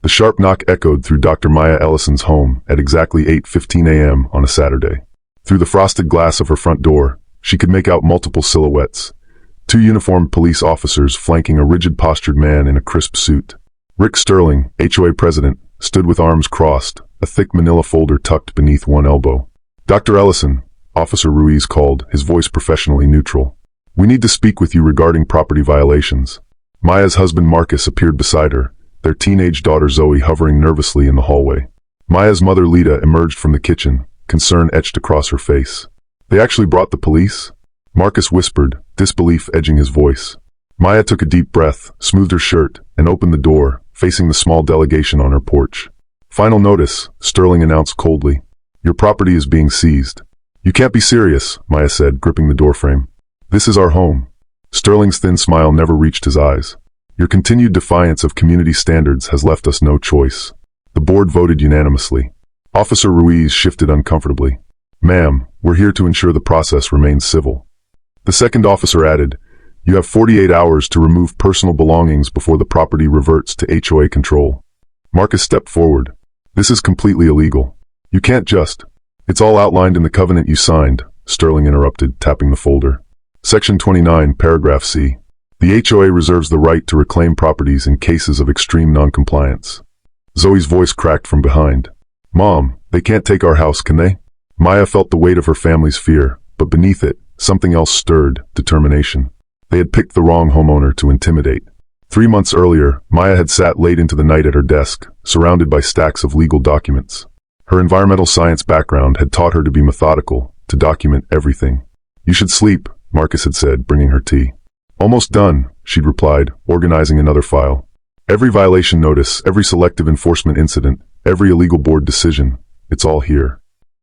The sharp knock echoed through Dr. Maya Ellison's home at exactly 8:15 a.m. on a Saturday. Through the frosted glass of her front door, she could make out multiple silhouettes. 2 uniformed police officers flanking a rigid-postured man in a crisp suit. Rick Sterling, HOA president, stood with arms crossed, a thick manila folder tucked beneath one elbow. "Dr. Ellison," Officer Ruiz called, his voice professionally neutral. "We need to speak with you regarding property violations." Maya's husband Marcus appeared beside her, their teenage daughter Zoe hovering nervously in the hallway. Maya's mother Lita emerged from the kitchen, concern etched across her face. "They actually brought the police?" Marcus whispered, disbelief edging his voice. Maya took a deep breath, smoothed her shirt, and opened the door, facing the small delegation on her porch. "Final notice," Sterling announced coldly. "Your property is being seized." "You can't be serious," Maya said, gripping the doorframe. "This is our home." Sterling's thin smile never reached his eyes. "Your continued defiance of community standards has left us no choice." The board voted unanimously. Officer Ruiz shifted uncomfortably. "Ma'am, we're here to ensure the process remains civil." The second officer added, "You have 48 hours to remove personal belongings before the property reverts to HOA control." Marcus stepped forward. "This is completely illegal. You can't just—" "It's all outlined in the covenant you signed," Sterling interrupted, tapping the folder. "Section 29, paragraph C. The HOA reserves the right to reclaim properties in cases of extreme noncompliance." Zoe's voice cracked from behind. "Mom, they can't take our house, can they?" Maya felt the weight of her family's fear, but beneath it, something else stirred, determination. They had picked the wrong homeowner to intimidate. 3 months earlier, Maya had sat late into the night at her desk, surrounded by stacks of legal documents. Her environmental science background had taught her to be methodical, to document everything. "You should sleep," Marcus had said, bringing her tea. "Almost done," she'd replied, organizing another file. "Every violation notice, every selective enforcement incident, every illegal board decision, it's all here."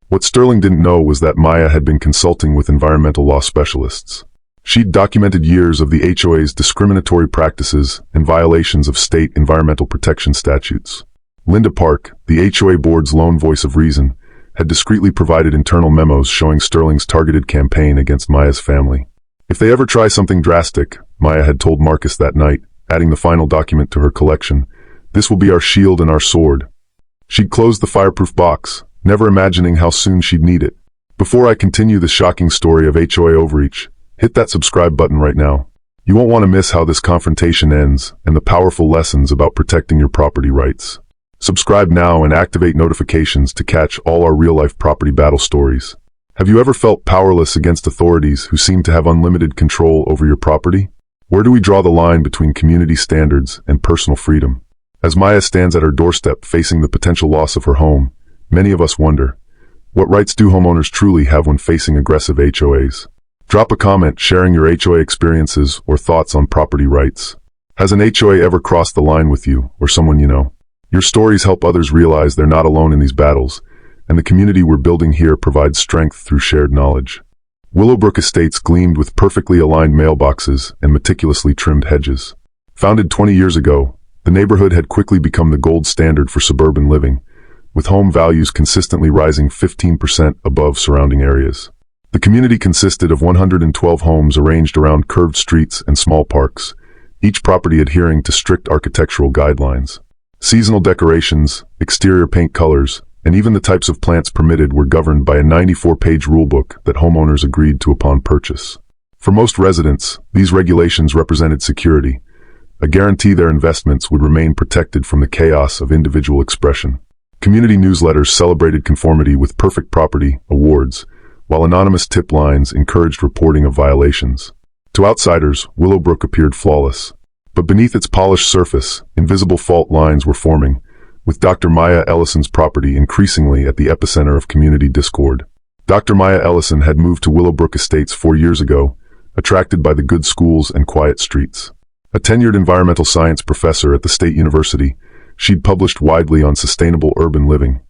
What Sterling didn't know was that Maya had been consulting with environmental law specialists. She'd documented years of the HOA's discriminatory practices and violations of state environmental protection statutes. Linda Park, the HOA board's lone voice of reason, had discreetly provided internal memos showing Sterling's targeted campaign against Maya's family. "If they ever try something drastic," Maya had told Marcus that night, adding the final document to her collection, "this will be our shield and our sword." She'd closed the fireproof box, never imagining how soon she'd need it. Before I continue the shocking story of HOA overreach, hit that subscribe button right now. You won't want to miss how this confrontation ends and the powerful lessons about protecting your property rights. Subscribe now and activate notifications to catch all our real-life property battle stories. Have you ever felt powerless against authorities who seem to have unlimited control over your property? Where do we draw the line between community standards and personal freedom? As Maya stands at her doorstep facing the potential loss of her home, many of us wonder, what rights do homeowners truly have when facing aggressive HOAs? Drop a comment sharing your HOA experiences or thoughts on property rights. Has an HOA ever crossed the line with you or someone you know? Your stories help others realize they're not alone in these battles, and the community we're building here provides strength through shared knowledge. Willowbrook Estates gleamed with perfectly aligned mailboxes and meticulously trimmed hedges. Founded 20 years ago, the neighborhood had quickly become the gold standard for suburban living, with home values consistently rising 15% above surrounding areas. The community consisted of 112 homes arranged around curved streets and small parks, each property adhering to strict architectural guidelines. Seasonal decorations, exterior paint colors, and even the types of plants permitted were governed by a 94-page rulebook that homeowners agreed to upon purchase. For most residents, these regulations represented security, a guarantee their investments would remain protected from the chaos of individual expression. Community newsletters celebrated conformity with perfect property awards, while anonymous tip lines encouraged reporting of violations. To outsiders, Willowbrook appeared flawless. But beneath its polished surface, invisible fault lines were forming, with Dr. Maya Ellison's property increasingly at the epicenter of community discord. Dr. Maya Ellison had moved to Willowbrook Estates 4 years ago, attracted by the good schools and quiet streets. A tenured environmental science professor at the State University, she'd published widely on sustainable urban living,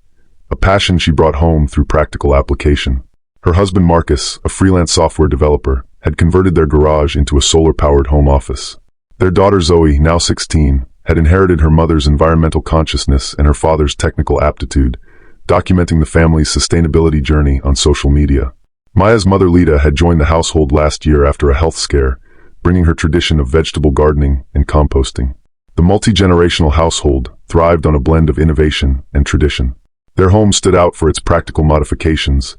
a passion she brought home through practical application. Her husband Marcus, a freelance software developer, had converted their garage into a solar-powered home office. Their daughter Zoe, now 16, had inherited her mother's environmental consciousness and her father's technical aptitude, documenting the family's sustainability journey on social media. Maya's mother Lita had joined the household last year after a health scare, bringing her tradition of vegetable gardening and composting. The multi-generational household thrived on a blend of innovation and tradition. Their home stood out for its practical modifications: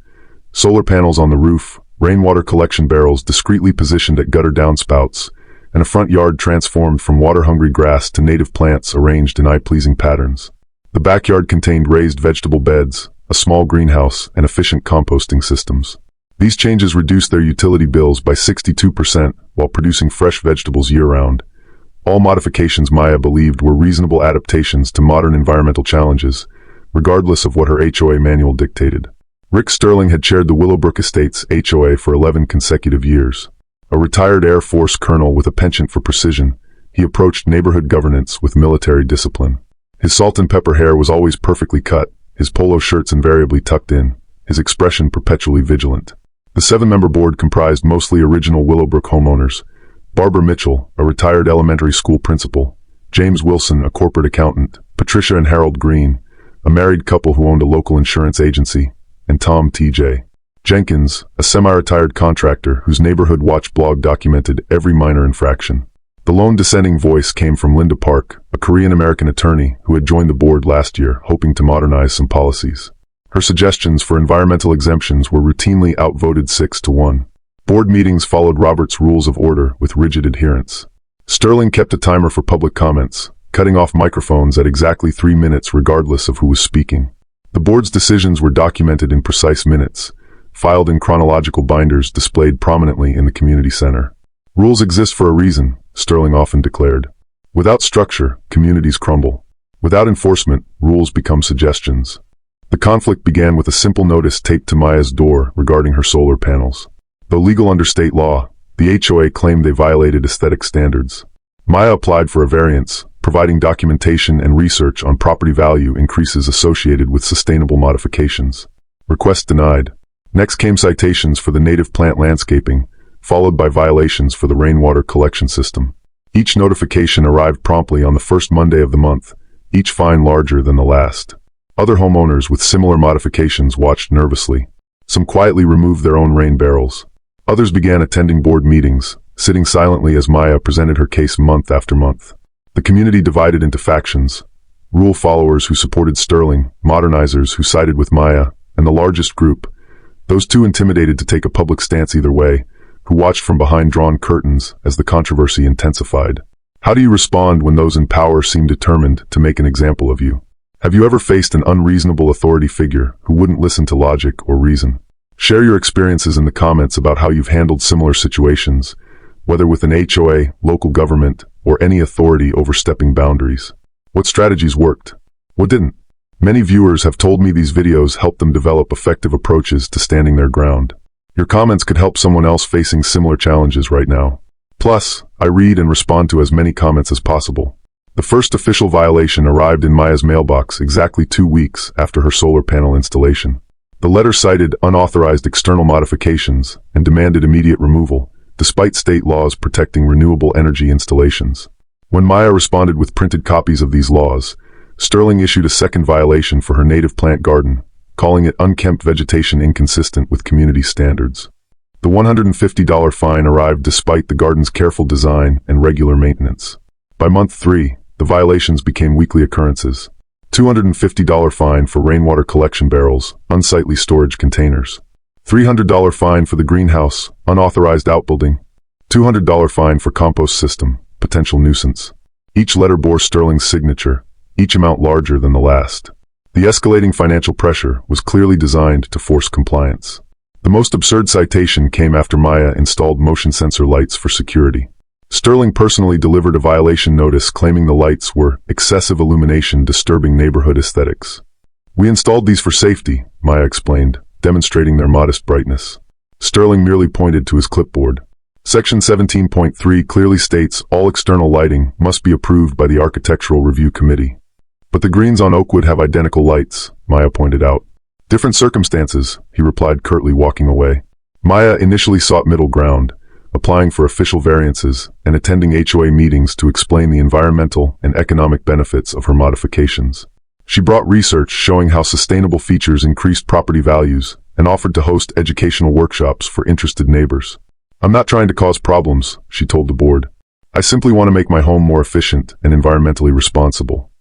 solar panels on the roof, rainwater collection barrels discreetly positioned at gutter downspouts, and a front yard transformed from water-hungry grass to native plants arranged in eye-pleasing patterns. The backyard contained raised vegetable beds, a small greenhouse, and efficient composting systems. These changes reduced their utility bills by 62% while producing fresh vegetables year-round. All modifications Maya believed were reasonable adaptations to modern environmental challenges, regardless of what her HOA manual dictated. Rick Sterling had chaired the Willowbrook Estates HOA for 11 consecutive years. A retired Air Force colonel with a penchant for precision, he approached neighborhood governance with military discipline. His salt and pepper hair was always perfectly cut, his polo shirts invariably tucked in, his expression perpetually vigilant. The 7-member board comprised mostly original Willowbrook homeowners: Barbara Mitchell, a retired elementary school principal; James Wilson, a corporate accountant; Patricia and Harold Green, a married couple who owned a local insurance agency; and Tom T.J. Jenkins, a semi-retired contractor whose neighborhood watch blog documented every minor infraction. The lone dissenting voice came from Linda Park, a Korean-American attorney who had joined the board last year hoping to modernize some policies. Her suggestions for environmental exemptions were routinely outvoted 6-1. Board meetings followed Robert's Rules of Order with rigid adherence. Sterling kept a timer for public comments, cutting off microphones at exactly 3 minutes regardless of who was speaking. The board's decisions were documented in precise minutes, filed in chronological binders displayed prominently in the community center. Rules exist for a reason, Sterling often declared. Without structure, communities crumble. Without enforcement, rules become suggestions. The conflict began with a simple notice taped to Maya's door regarding her solar panels. Though legal under state law, the HOA claimed they violated aesthetic standards. Maya applied for a variance, providing documentation and research on property value increases associated with sustainable modifications. Request denied. Next came citations for the native plant landscaping, followed by violations for the rainwater collection system. Each notification arrived promptly on the first Monday of the month, each fine larger than the last. Other homeowners with similar modifications watched nervously. Some quietly removed their own rain barrels. Others began attending board meetings, sitting silently as Maya presented her case month after month. The community divided into factions: rule followers who supported Sterling, modernizers who sided with Maya, and the largest group, those too intimidated to take a public stance either way, who watched from behind drawn curtains as the controversy intensified. How do you respond when those in power seem determined to make an example of you? Have you ever faced an unreasonable authority figure who wouldn't listen to logic or reason? Share your experiences in the comments about how you've handled similar situations, whether with an HOA, local government, or any authority overstepping boundaries. What strategies worked? What didn't? Many viewers have told me these videos helped them develop effective approaches to standing their ground. Your comments could help someone else facing similar challenges right now. Plus, I read and respond to as many comments as possible. The first official violation arrived in Maya's mailbox exactly 2 weeks after her solar panel installation. The letter cited unauthorized external modifications and demanded immediate removal, despite state laws protecting renewable energy installations. When Maya responded with printed copies of these laws, Sterling issued a second violation for her native plant garden, calling it unkempt vegetation inconsistent with community standards. The $150 fine arrived despite the garden's careful design and regular maintenance. By month 3, the violations became weekly occurrences. $250 fine for rainwater collection barrels, unsightly storage containers. $300 fine for the greenhouse, unauthorized outbuilding. $200 fine for compost system, potential nuisance. Each letter bore Sterling's signature, each amount larger than the last. The escalating financial pressure was clearly designed to force compliance. The most absurd citation came after Maya installed motion sensor lights for security. Sterling personally delivered a violation notice claiming the lights were excessive illumination disturbing neighborhood aesthetics. "We installed these for safety," Maya explained, demonstrating their modest brightness. Sterling merely pointed to his clipboard. Section 17.3 clearly states all external lighting must be approved by the Architectural Review Committee. "But the greens on Oakwood have identical lights," Maya pointed out. "Different circumstances," he replied curtly, walking away. Maya initially sought middle ground, applying for official variances and attending HOA meetings to explain the environmental and economic benefits of her modifications. She brought research showing how sustainable features increased property values and offered to host educational workshops for interested neighbors. "I'm not trying to cause problems," she told the board. I simply want to make my home more efficient and environmentally responsible.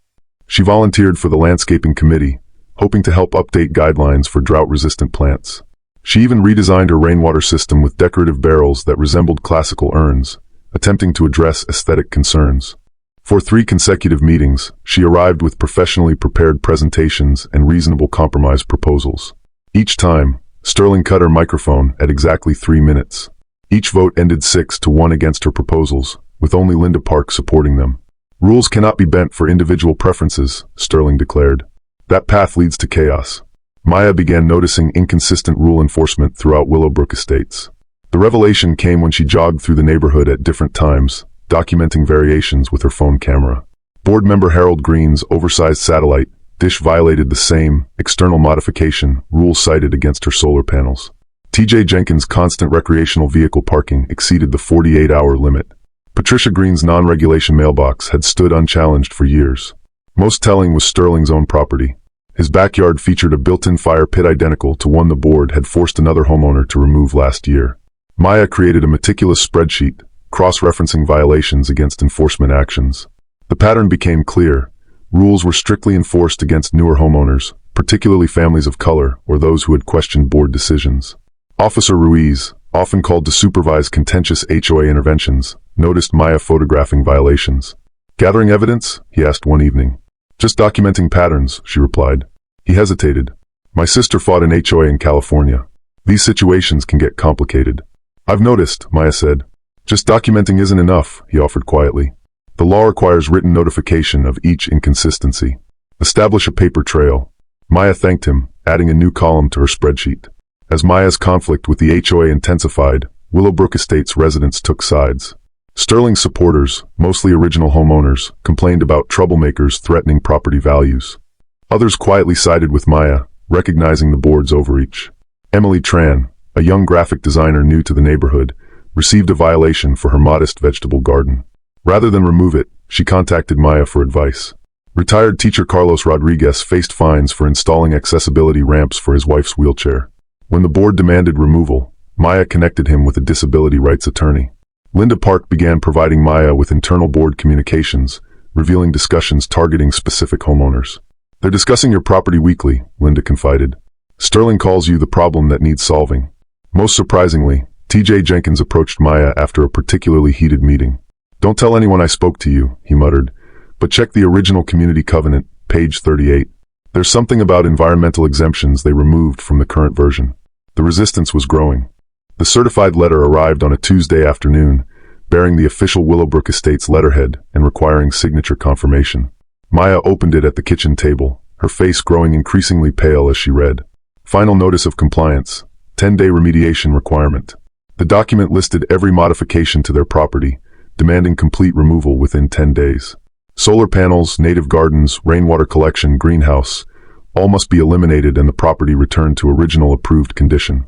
She volunteered for the landscaping committee, hoping to help update guidelines for drought-resistant plants. She even redesigned her rainwater system with decorative barrels that resembled classical urns, attempting to address aesthetic concerns. For 3 consecutive meetings, she arrived with professionally prepared presentations and reasonable compromise proposals. Each time, Sterling cut her microphone at exactly 3 minutes. Each vote ended 6-1 against her proposals, with only Linda Park supporting them. Rules cannot be bent for individual preferences, Sterling declared. That path leads to chaos. Maya began noticing inconsistent rule enforcement throughout Willowbrook Estates. The revelation came when she jogged through the neighborhood at different times, documenting variations with her phone camera. Board member Harold Green's oversized satellite dish violated the same external modification rule cited against her solar panels. TJ Jenkins' constant recreational vehicle parking exceeded the 48-hour limit. Patricia Green's non-regulation mailbox had stood unchallenged for years. Most telling was Sterling's own property. His backyard featured a built-in fire pit identical to one the board had forced another homeowner to remove last year. Maya created a meticulous spreadsheet, cross-referencing violations against enforcement actions. The pattern became clear. Rules were strictly enforced against newer homeowners, particularly families of color or those who had questioned board decisions. Officer Ruiz, often called to supervise contentious HOA interventions, noticed Maya photographing violations. "Gathering evidence?" he asked one evening. "Just documenting patterns," she replied. He hesitated. "My sister fought an HOA in California. These situations can get complicated." "I've noticed," Maya said. "Just documenting isn't enough," he offered quietly. "The law requires written notification of each inconsistency. Establish a paper trail." Maya thanked him, adding a new column to her spreadsheet. As Maya's conflict with the HOA intensified, Willowbrook Estates residents took sides. Sterling's supporters, mostly original homeowners, complained about troublemakers threatening property values. Others quietly sided with Maya, recognizing the board's overreach. Emily Tran, a young graphic designer new to the neighborhood, received a violation for her modest vegetable garden. Rather than remove it, she contacted Maya for advice. Retired teacher Carlos Rodriguez faced fines for installing accessibility ramps for his wife's wheelchair. When the board demanded removal, Maya connected him with a disability rights attorney. Linda Park began providing Maya with internal board communications, revealing discussions targeting specific homeowners. "They're discussing your property weekly," Linda confided. "Sterling calls you the problem that needs solving." Most surprisingly, TJ Jenkins approached Maya after a particularly heated meeting. "Don't tell anyone I spoke to you," he muttered, "but check the original community covenant, page 38. There's something about environmental exemptions they removed from the current version." The resistance was growing. The certified letter arrived on a Tuesday afternoon, bearing the official Willowbrook Estates letterhead and requiring signature confirmation. Maya opened it at the kitchen table, her face growing increasingly pale as she read. "Final notice of compliance, 10-day remediation requirement." The document listed every modification to their property, demanding complete removal within 10 days. Solar panels, native gardens, rainwater collection, greenhouse, all must be eliminated and the property returned to original approved condition.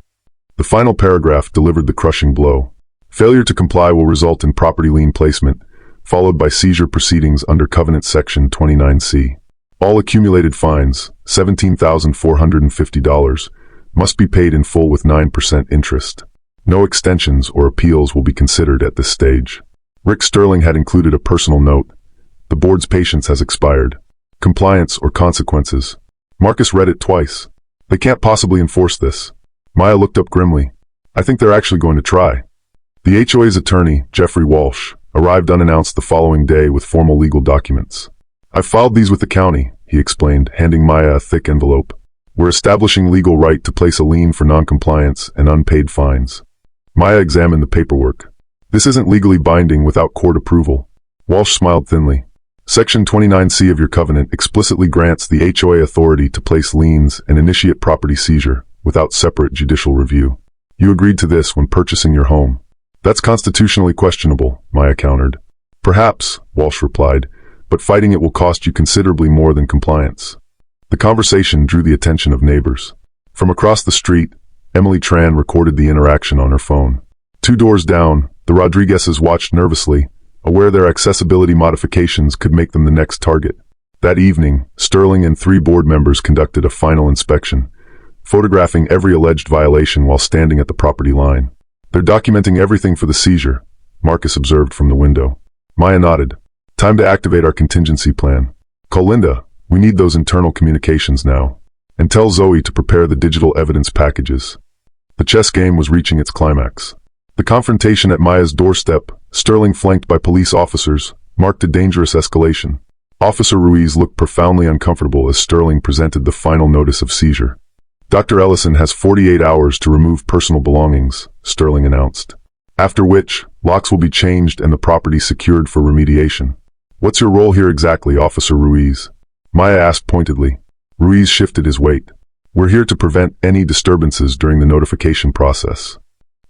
The final paragraph delivered the crushing blow. Failure to comply will result in property lien placement, followed by seizure proceedings under Covenant Section 29C. All accumulated fines, $17,450, must be paid in full with 9% interest. No extensions or appeals will be considered at this stage. Rick Sterling had included a personal note. "The board's patience has expired. Compliance or consequences." Marcus read it twice. "They can't possibly enforce this." Maya looked up grimly. "I think they're actually going to try." The HOA's attorney, Jeffrey Walsh, arrived unannounced the following day with formal legal documents. "I've filed these with the county," he explained, handing Maya a thick envelope. "We're establishing legal right to place a lien for noncompliance and unpaid fines." Maya examined the paperwork. "This isn't legally binding without court approval." Walsh smiled thinly. "Section 29C of your covenant explicitly grants the HOA authority to place liens and initiate property seizure without separate judicial review. You agreed to this when purchasing your home." "That's constitutionally questionable," Maya countered. "Perhaps," Walsh replied, "but fighting it will cost you considerably more than compliance." The conversation drew the attention of neighbors. From across the street, Emily Tran recorded the interaction on her phone. 2 doors down, the Rodriguezes watched nervously, aware their accessibility modifications could make them the next target. That evening, Sterling and 3 board members conducted a final inspection, photographing every alleged violation while standing at the property line. "They're documenting everything for the seizure," Marcus observed from the window. Maya nodded. Time to activate our contingency plan. Call Linda. We need those internal communications now. And tell Zoe to prepare the digital evidence packages. The chess game was reaching its climax. The confrontation at Maya's doorstep, Sterling flanked by police officers, marked a dangerous escalation. Officer Ruiz looked profoundly uncomfortable as Sterling presented the final notice of seizure. Dr. Ellison has 48 hours to remove personal belongings, Sterling announced. After which, locks will be changed and the property secured for remediation. What's your role here exactly, Officer Ruiz? Maya asked pointedly. Ruiz shifted his weight. We're here to prevent any disturbances during the notification process.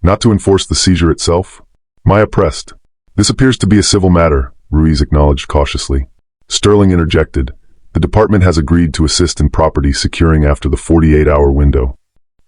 Not to enforce the seizure itself? Maya pressed. This appears to be a civil matter, Ruiz acknowledged cautiously. Sterling interjected. The department has agreed to assist in property securing after the 48-hour window.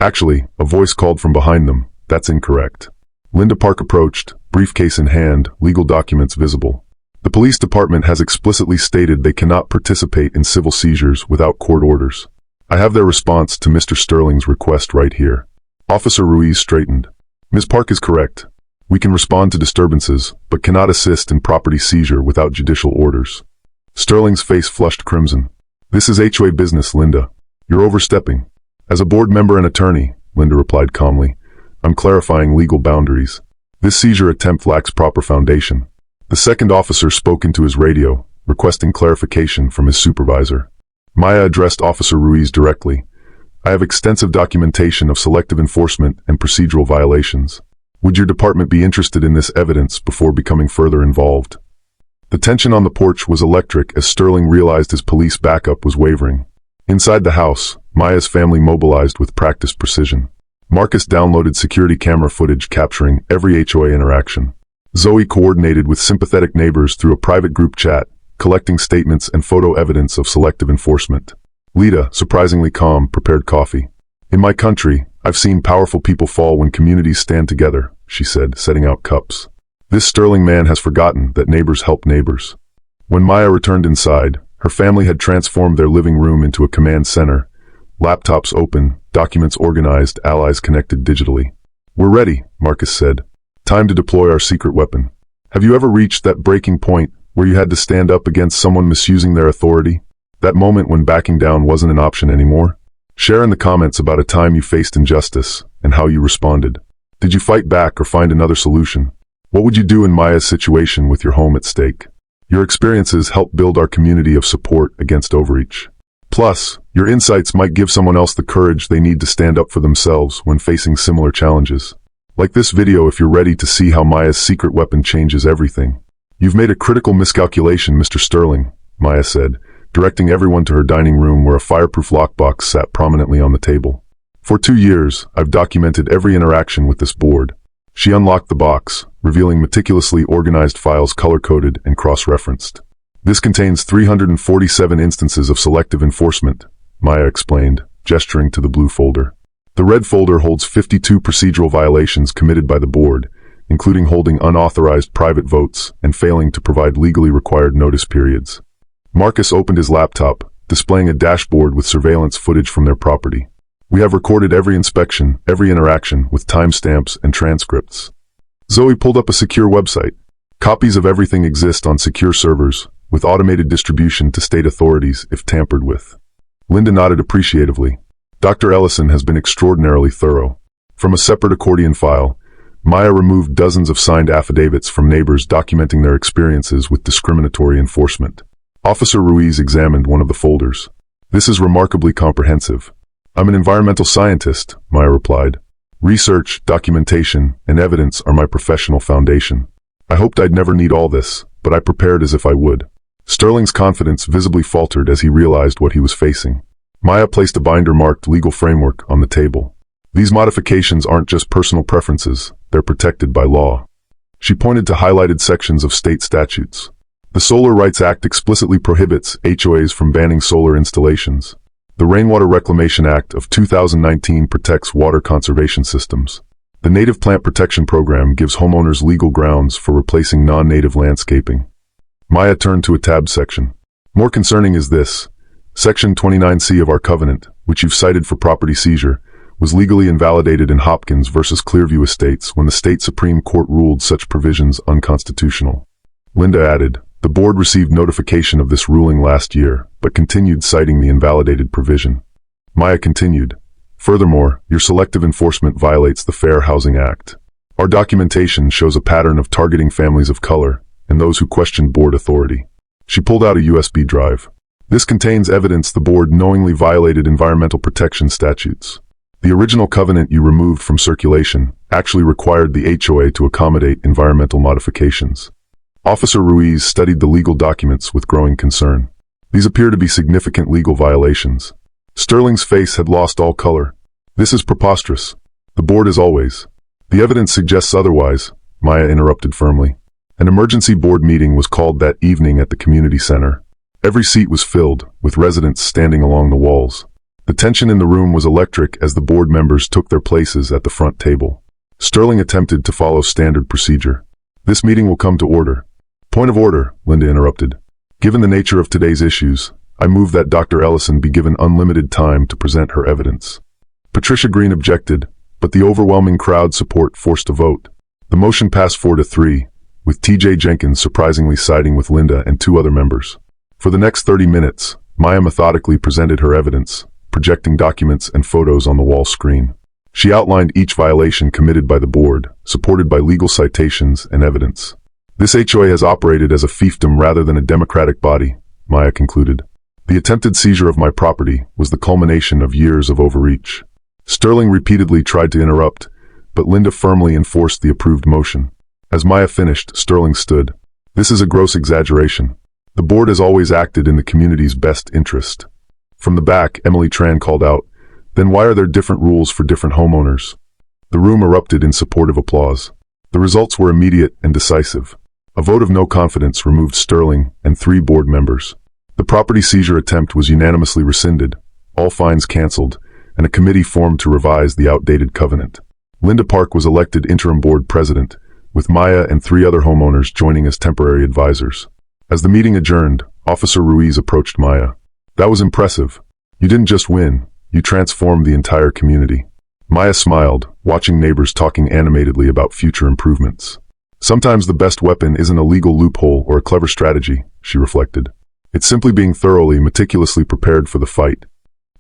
Actually, a voice called from behind them. That's incorrect. Linda Park approached, briefcase in hand, legal documents visible. The police department has explicitly stated they cannot participate in civil seizures without court orders. I have their response to Mr. Sterling's request right here. Officer Ruiz straightened. Ms. Park is correct. We can respond to disturbances, but cannot assist in property seizure without judicial orders. Sterling's face flushed crimson. This is HOA business, Linda. You're overstepping. As a board member and attorney, Linda replied calmly, I'm clarifying legal boundaries. This seizure attempt lacks proper foundation. The second officer spoke into his radio, requesting clarification from his supervisor. Maya addressed Officer Ruiz directly. I have extensive documentation of selective enforcement and procedural violations. Would your department be interested in this evidence before becoming further involved? The tension on the porch was electric as Sterling realized his police backup was wavering. Inside the house, Maya's family mobilized with practiced precision. Marcus downloaded security camera footage capturing every HOA interaction. Zoe coordinated with sympathetic neighbors through a private group chat, collecting statements and photo evidence of selective enforcement. Lita, surprisingly calm, prepared coffee. In my country, I've seen powerful people fall when communities stand together, she said, setting out cups. This Sterling man has forgotten that neighbors help neighbors. When Maya returned inside, her family had transformed their living room into a command center. Laptops open, documents organized, allies connected digitally. We're ready, Marcus said. Time to deploy our secret weapon. Have you ever reached that breaking point where you had to stand up against someone misusing their authority? That moment when backing down wasn't an option anymore? Share in the comments about a time you faced injustice and how you responded. Did you fight back or find another solution? What would you do in Maya's situation with your home at stake? Your experiences help build our community of support against overreach. Plus, your insights might give someone else the courage they need to stand up for themselves when facing similar challenges. Like this video if you're ready to see how Maya's secret weapon changes everything. You've made a critical miscalculation, Mr. Sterling, Maya said, directing everyone to her dining room where a fireproof lockbox sat prominently on the table. For 2 years, I've documented every interaction with this board. She unlocked the box, revealing meticulously organized files color-coded and cross-referenced. This contains 347 instances of selective enforcement, Maya explained, gesturing to the blue folder. The red folder holds 52 procedural violations committed by the board, including holding unauthorized private votes and failing to provide legally required notice periods. Marcus opened his laptop, displaying a dashboard with surveillance footage from their property. We have recorded every inspection, every interaction, with timestamps and transcripts. Zoe pulled up a secure website. Copies of everything exist on secure servers, with automated distribution to state authorities if tampered with. Linda nodded appreciatively. Dr. Ellison has been extraordinarily thorough. From a separate accordion file, Maya removed dozens of signed affidavits from neighbors documenting their experiences with discriminatory enforcement. Officer Ruiz examined one of the folders. This is remarkably comprehensive. I'm an environmental scientist, Maya replied. Research, documentation, and evidence are my professional foundation. I hoped I'd never need all this, but I prepared as if I would. Sterling's confidence visibly faltered as he realized what he was facing. Maya placed a binder marked legal framework on the table. These modifications aren't just personal preferences, they're protected by law. She pointed to highlighted sections of state statutes. The Solar Rights Act explicitly prohibits HOAs from banning solar installations. The Rainwater Reclamation Act of 2019 protects water conservation systems. The Native Plant Protection Program gives homeowners legal grounds for replacing non-native landscaping. Maya turned to a tabbed section. More concerning is this. Section 29C of our covenant, which you've cited for property seizure, was legally invalidated in Hopkins versus Clearview Estates when the state Supreme Court ruled such provisions unconstitutional. Linda added, "The board received notification of this ruling last year, but continued citing the invalidated provision." Maya continued, "Furthermore, your selective enforcement violates the Fair Housing Act. Our documentation shows a pattern of targeting families of color and those who question board authority." She pulled out a USB drive. "This contains evidence the board knowingly violated environmental protection statutes. The original covenant you removed from circulation actually required the HOA to accommodate environmental modifications." Officer Ruiz studied the legal documents with growing concern. These appear to be significant legal violations. Sterling's face had lost all color. "This is preposterous. The board is always." "The evidence suggests otherwise," Maya interrupted firmly. An emergency board meeting was called that evening at the community center. Every seat was filled, with residents standing along the walls. The tension in the room was electric as the board members took their places at the front table. Sterling attempted to follow standard procedure. "This meeting will come to order." "Point of order," Linda interrupted. "Given the nature of today's issues, I move that Dr. Ellison be given unlimited time to present her evidence." Patricia Green objected, but the overwhelming crowd support forced a vote. The motion passed 4-3, with T.J. Jenkins surprisingly siding with Linda and two other members. For the next 30 minutes, Maya methodically presented her evidence, projecting documents and photos on the wall screen. She outlined each violation committed by the board, supported by legal citations and evidence. "This HOA has operated as a fiefdom rather than a democratic body," Maya concluded. "The attempted seizure of my property was the culmination of years of overreach." Sterling repeatedly tried to interrupt, but Linda firmly enforced the approved motion. As Maya finished, Sterling stood. "This is a gross exaggeration. The board has always acted in the community's best interest." From the back, Emily Tran called out, "Then why are there different rules for different homeowners?" The room erupted in supportive applause. The results were immediate and decisive. A vote of no confidence removed Sterling and 3 board members. The property seizure attempt was unanimously rescinded, all fines canceled, and a committee formed to revise the outdated covenant. Linda Park was elected interim board president, with Maya and 3 other homeowners joining as temporary advisors. As the meeting adjourned, Officer Ruiz approached Maya. "That was impressive. You didn't just win, you transformed the entire community." Maya smiled, watching neighbors talking animatedly about future improvements. "Sometimes the best weapon isn't a legal loophole or a clever strategy," she reflected. "It's simply being thoroughly, meticulously prepared for the fight."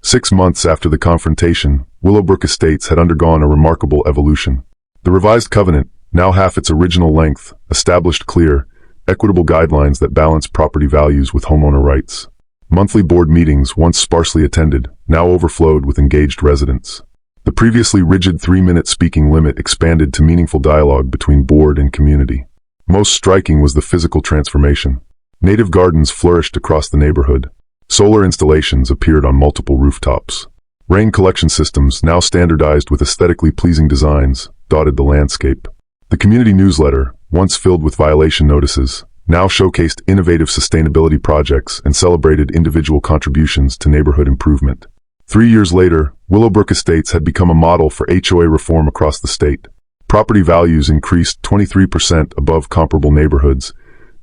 6 months after the confrontation, Willowbrook Estates had undergone a remarkable evolution. The revised covenant, now half its original length, established clear, equitable guidelines that balance property values with homeowner rights. Monthly board meetings, once sparsely attended, now overflowed with engaged residents. The previously rigid 3-minute speaking limit expanded to meaningful dialogue between board and community. Most striking was the physical transformation. Native gardens flourished across the neighborhood. Solar installations appeared on multiple rooftops. Rain collection systems, now standardized with aesthetically pleasing designs, dotted the landscape. The community newsletter, once filled with violation notices, now showcased innovative sustainability projects and celebrated individual contributions to neighborhood improvement. 3 years later, Willowbrook Estates had become a model for HOA reform across the state. Property values increased 23% above comparable neighborhoods,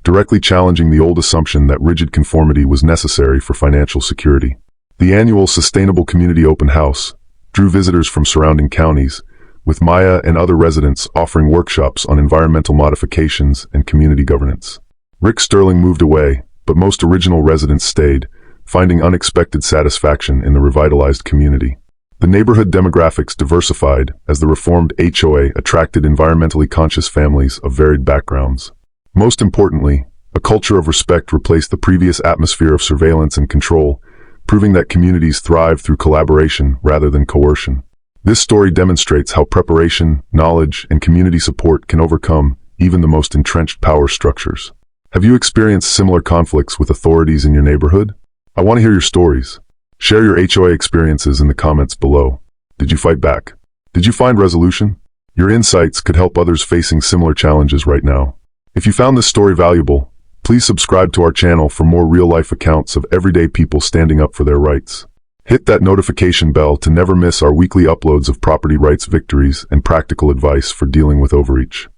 directly challenging the old assumption that rigid conformity was necessary for financial security. The annual Sustainable Community Open House drew visitors from surrounding counties, with Maya and other residents offering workshops on environmental modifications and community governance. Rick Sterling moved away, but most original residents stayed, finding unexpected satisfaction in the revitalized community. The neighborhood demographics diversified as the reformed HOA attracted environmentally conscious families of varied backgrounds. Most importantly, a culture of respect replaced the previous atmosphere of surveillance and control, proving that communities thrive through collaboration rather than coercion. This story demonstrates how preparation, knowledge, and community support can overcome even the most entrenched power structures. Have you experienced similar conflicts with authorities in your neighborhood? I want to hear your stories. Share your HOA experiences in the comments below. Did you fight back? Did you find resolution? Your insights could help others facing similar challenges right now. If you found this story valuable, please subscribe to our channel for more real-life accounts of everyday people standing up for their rights. Hit that notification bell to never miss our weekly uploads of property rights victories and practical advice for dealing with overreach.